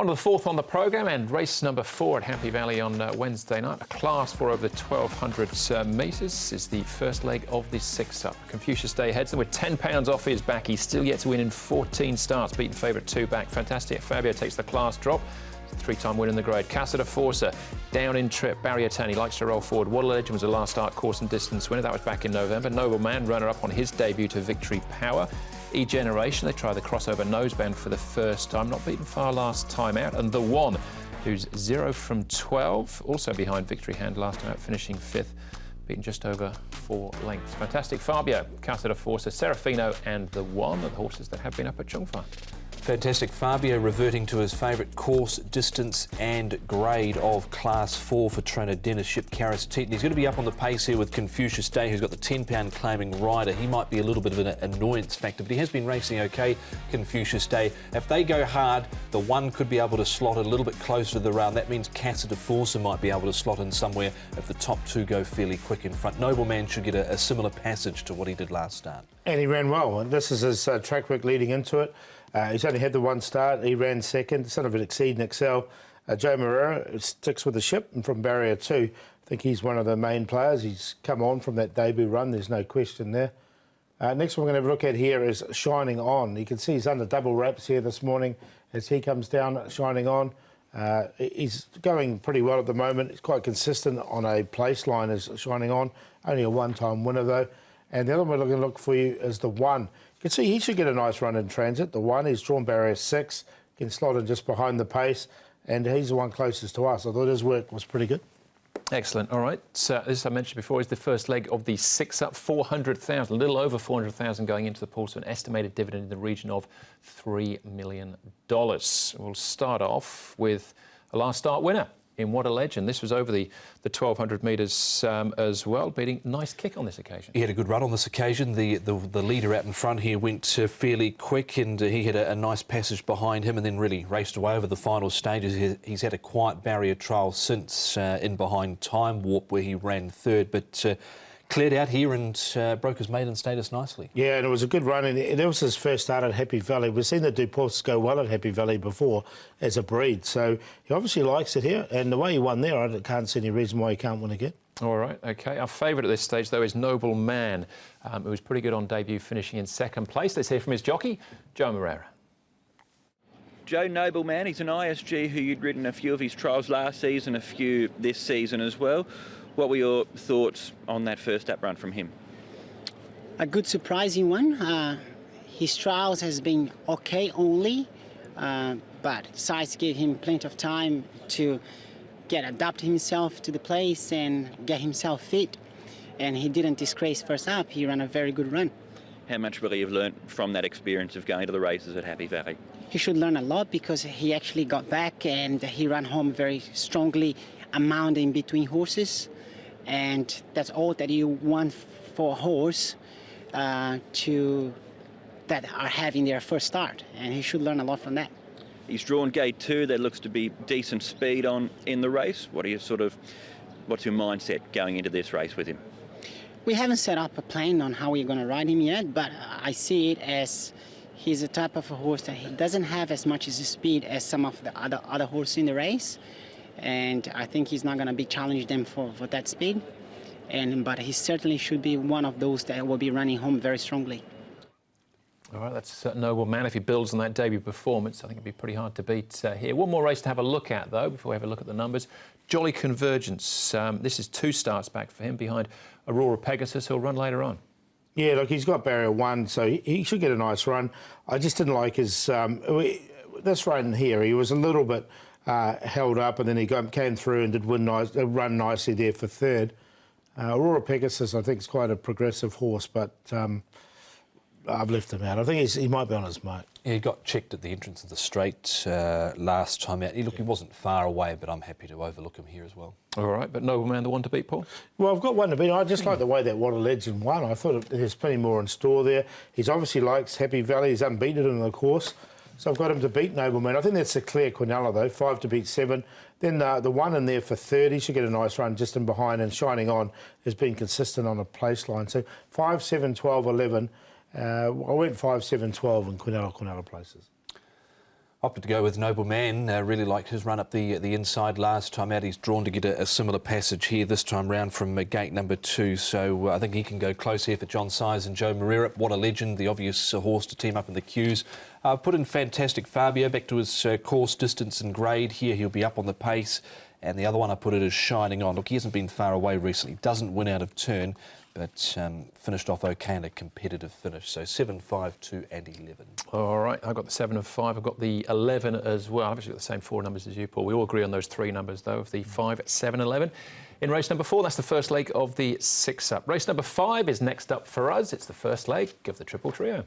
On to the fourth on the programme, and race number 4 at Happy Valley on Wednesday night. A class for over the 1,200 metres is the first leg of the six-up. Confucius Day heads them with £10 off his back. He's still yet to win in 14 starts, beaten favourite 2 back. Fantastic. Fabio takes the class drop. Three-time win in the grade. Casa de Forza, down in trip. Barrier 10, he likes to roll forward. Water Legend was a last start course and distance winner. That was back in November. Nobleman, runner-up on his debut to Victory Power. E-Generation, they try the crossover noseband for the first time. Not beaten far last time out. And The One, who's 0 from 12. Also behind Victory Hand last time out, finishing 5th. Beaten just over 4 lengths. Fantastic. Fabio, Casa de Forza, Serafino and The One are the horses that have been up at Chungfar. Fantastic. Fabio reverting to his favourite course, distance and grade of Class 4 for trainer Dennis Ship Karras Teton. He's going to be up on the pace here with Confucius Day, who's got the £10 claiming rider. He might be a little bit of an annoyance factor, but he has been racing OK, Confucius Day. If they go hard, The One could be able to slot it a little bit closer to the round. That means Casa de Forza might be able to slot in somewhere if the top 2 go fairly quick in front. Nobleman should get a similar passage to what he did last start. And he ran well, and this is his track work leading into it. He's only had the 1 start. He ran second. Son of an Exceed and Excel. Joe Moreira sticks with the ship, and from Barrier 2, I think he's one of the main players. He's come on from that debut run. There's no question there. Next one we're going to have a look at here is Shining On. You can see he's under double wraps here this morning as he comes down, Shining On. He's going pretty well at the moment. He's quite consistent on a place line as Shining On. Only a one-time winner, though. And the other one we're going to look for you is The One. You can see he should get a nice run in transit. The One, he's drawn Barrier 6, can slot in just behind the pace, and he's the one closest to us. I thought his work was pretty good. Excellent. All right. So, as I mentioned before, is the first leg of the six-up, 400,000, a little over 400,000 going into the pool, so an estimated dividend in the region of $3 million. We'll start off with a last start winner in What a Legend. This was over the 1,200 metres as well, beating Nice Kick on this occasion. He had a good run on this occasion. The leader out in front here went fairly quick, and he had a nice passage behind him and then really raced away over the final stages. He's had a quiet barrier trial since in behind Time Warp, where he ran 3rd, but cleared out here and broke his maiden status nicely. Yeah, and it was a good run, and it was his first start at Happy Valley. We've seen the Duports go well at Happy Valley before as a breed, so he obviously likes it here, and the way he won there, I can't see any reason why he can't win again. All right, OK. Our favourite at this stage, though, is Nobleman, who was pretty good on debut, finishing in 2nd place. Let's hear from his jockey, Joe Moreira. Joe, Nobleman, he's an ISG who you'd ridden a few of his trials last season, a few this season as well. What were your thoughts on that first up run from him? A good surprising one. His trials has been okay only, but size gave him plenty of time to adapt himself to the place and get himself fit. And he didn't disgrace first up. He ran a very good run. How much will he have learnt from that experience of going to the races at Happy Valley? He should learn a lot, because he actually got back and he ran home very strongly, a mound in between horses. And that's all that you want for a horse that are having their first start, and he should learn a lot from that. He's drawn gate 2. There looks to be decent speed in the race. What's your mindset going into this race with him? We haven't set up a plan on how we're going to ride him yet, but I see it as he's a type of a horse that he doesn't have as much as speed as some of the other horses in the race. And I think he's not going to be challenging them for that speed. But he certainly should be one of those that will be running home very strongly. All right, that's a Nobleman. If he builds on that debut performance, I think it'd be pretty hard to beat here. One more race to have a look at, though, before we have a look at the numbers. Jolly Convergence. This is 2 starts back for him behind Aurora Pegasus, who'll run later on. Yeah, look, he's got Barrier 1, so he should get a nice run. I just didn't like his... this run here, he was a little bit... held up, and then he came through and did run nicely there for 3rd. Aurora Pegasus, I think, is quite a progressive horse, but I've left him out. I think he might be on his mark. Yeah, he got checked at the entrance of the straight last time out. He wasn't far away, but I'm happy to overlook him here as well. All right, but Nobleman, the one to beat, Paul? Well, I've got one to beat. I just like the way that What a Legend won. I thought there's plenty more in store there. He's obviously likes Happy Valley. He's unbeaten in the course. So I've got him to beat Nobleman. I think that's a clear Quinella, though, 5 to beat 7. Then the 1 in there for 3rd, he should get a nice run just in behind, and Shining On has been consistent on a place line. So 5, 7, 12, 11. I went 5, 7, 12 in Quinella places. Opted to go with Noble Man. Really liked his run up the inside last time out. He's drawn to get a similar passage here this time round from gate number 2. So I think he can go close here for John Size and Joe Moreira. What a legend, the obvious horse to team up in the queues. Put in Fantastic Fabio back to his course, distance and grade. Here he'll be up on the pace. And the other one I put it is Shining On. Look, he hasn't been far away recently. Doesn't win out of turn, but finished off okay in a competitive finish. So 7, 5, 2 and 11. All right, I've got the 7 and 5. I've got the 11 as well. I've actually got the same 4 numbers as you, Paul. We all agree on those 3 numbers, though, of the 5, 7, 11. In race number 4, that's the first leg of the 6-up. Race number 5 is next up for us. It's the first leg of the Triple Trio.